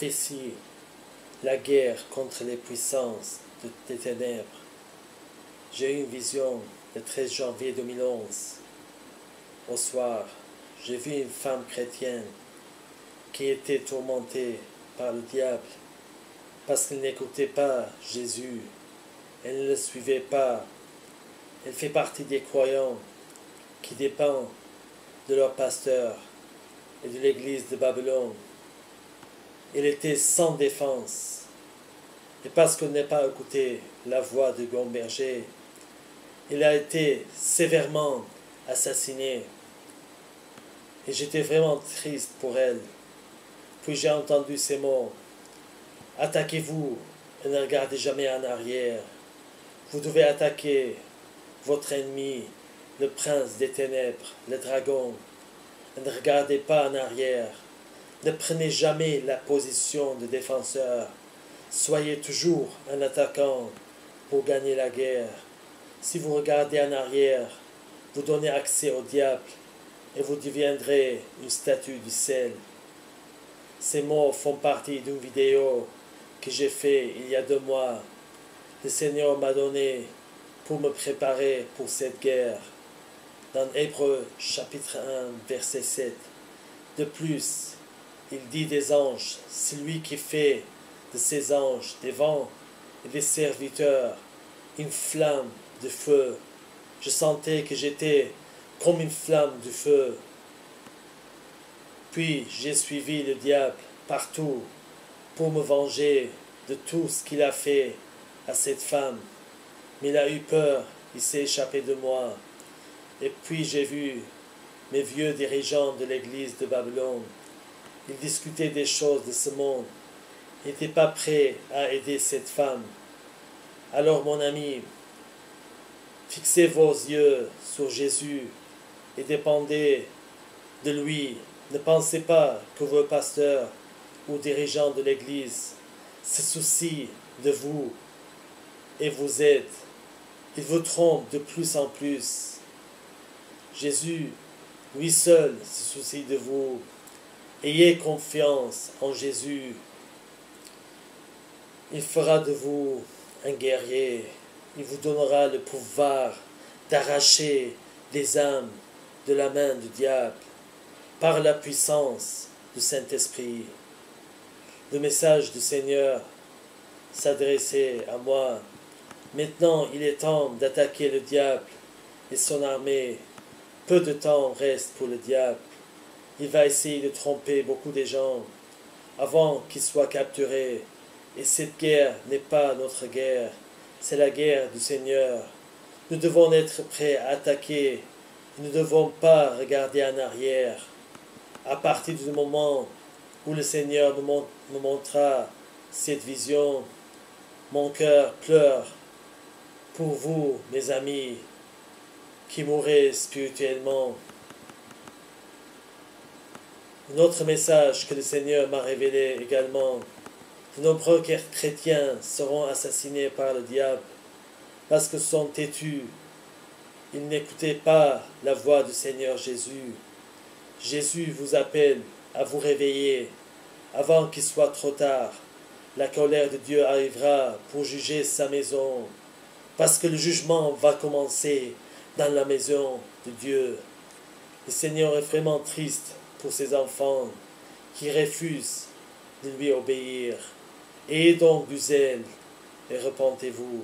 ici la guerre contre les puissances des ténèbres. J'ai eu une vision le 13 janvier 2011. Au soir, j'ai vu une femme chrétienne qui était tourmentée par le diable parce qu'elle n'écoutait pas Jésus. Elle ne le suivait pas. Elle fait partie des croyants qui dépendent de leur pasteur et de l'église de Babylone. Elle était sans défense. Et parce qu'elle n'a pas écouté la voix du bon berger, elle a été sévèrement assassinée. Et j'étais vraiment triste pour elle. Puis j'ai entendu ces mots. Attaquez-vous et ne regardez jamais en arrière. Vous devez attaquer votre ennemi, le prince des ténèbres, le dragon. Ne regardez pas en arrière. Ne prenez jamais la position de défenseur. Soyez toujours un attaquant pour gagner la guerre. Si vous regardez en arrière, vous donnez accès au diable et vous deviendrez une statue du sel. Ces mots font partie d'une vidéo que j'ai faite il y a 2 mois. Le Seigneur m'a donné pour me préparer pour cette guerre. Dans Hébreux chapitre 1, verset 7. De plus, il dit des anges, celui qui fait de ces anges des vents et des serviteurs une flamme de feu. Je sentais que j'étais comme une flamme de feu. Puis j'ai suivi le diable partout pour me venger de tout ce qu'il a fait à cette femme. Mais il a eu peur, il s'est échappé de moi. Et puis j'ai vu mes vieux dirigeants de l'église de Babylone. Ils discutaient des choses de ce monde. Ils n'étaient pas prêts à aider cette femme. Alors mon ami, fixez vos yeux sur Jésus et dépendez de lui. Ne pensez pas que vos pasteurs ou dirigeants de l'église se soucient de vous et vous aident. Ils vous trompent de plus en plus. Jésus, lui seul, se soucie de vous. Ayez confiance en Jésus. Il fera de vous un guerrier. Il vous donnera le pouvoir d'arracher les âmes de la main du diable par la puissance du Saint-Esprit. Le message du Seigneur s'adressait à moi. Maintenant, il est temps d'attaquer le diable et son armée. Peu de temps reste pour le diable. Il va essayer de tromper beaucoup de gens avant qu'ils soient capturés. Et cette guerre n'est pas notre guerre, c'est la guerre du Seigneur. Nous devons être prêts à attaquer. Nous ne devons pas regarder en arrière. À partir du moment où le Seigneur nous montrera cette vision, mon cœur pleure pour vous, mes amis, qui mourrez spirituellement. Un autre message que le Seigneur m'a révélé également: de nombreux chrétiens seront assassinés par le diable parce qu'ils sont têtus. Ils n'écoutaient pas la voix du Seigneur Jésus. Jésus vous appelle à vous réveiller avant qu'il soit trop tard. La colère de Dieu arrivera pour juger sa maison, parce que le jugement va commencer dans la maison de Dieu. Le Seigneur est vraiment triste pour ses enfants qui refusent de lui obéir. Ayez donc du zèle et repentez-vous.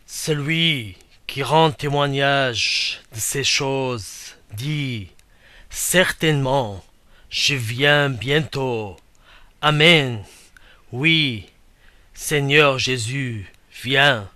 Celui qui rend témoignage de ces choses dit: certainement, je viens bientôt. Amen. Oui, Seigneur Jésus, viens.